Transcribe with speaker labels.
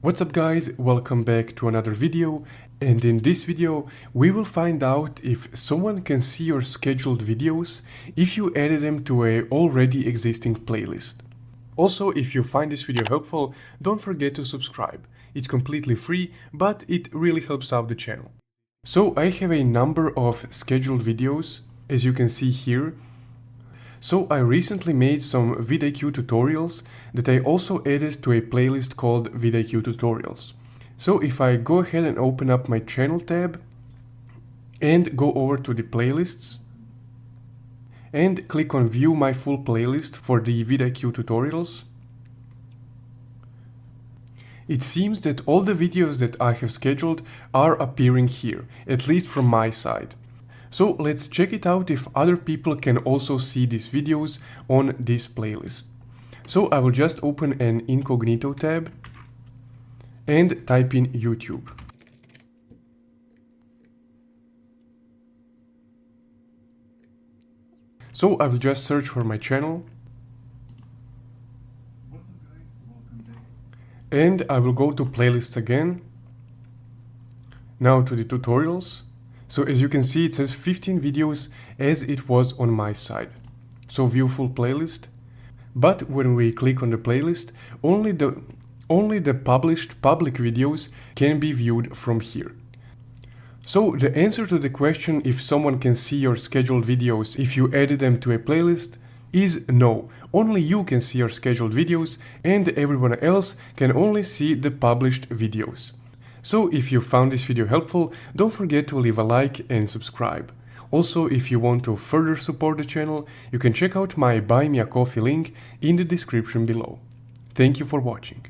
Speaker 1: What's up guys, welcome back to another video, and in this video we will find out if someone can see your scheduled videos if you added them to a already existing playlist. Also, if you find this video helpful, don't forget to subscribe. It's completely free, but it really helps out the channel. So I have a number of scheduled videos, as you can see here. So I recently made some vidIQ tutorials that I also added to a playlist called vidIQ tutorials. So if I go ahead and open up my channel tab and go over to the playlists and click on view my full playlist for the vidIQ tutorials, it seems that all the videos that I have scheduled are appearing here, at least from my side. So let's check it out if other people can also see these videos on this playlist. So I will just open an incognito tab and type in YouTube. So I will just search for my channel. And I will go to playlists again. Now to the tutorials. So as you can see, it says 15 videos as it was on my side. So view full playlist. But when we click on the playlist, only the published public videos can be viewed from here. So the answer to the question if someone can see your scheduled videos if you added them to a playlist is no. Only you can see your scheduled videos and everyone else can only see the published videos. So if you found this video helpful, don't forget to leave a like and subscribe. Also, if you want to further support the channel, you can check out my Buy Me a Coffee link in the description below. Thank you for watching.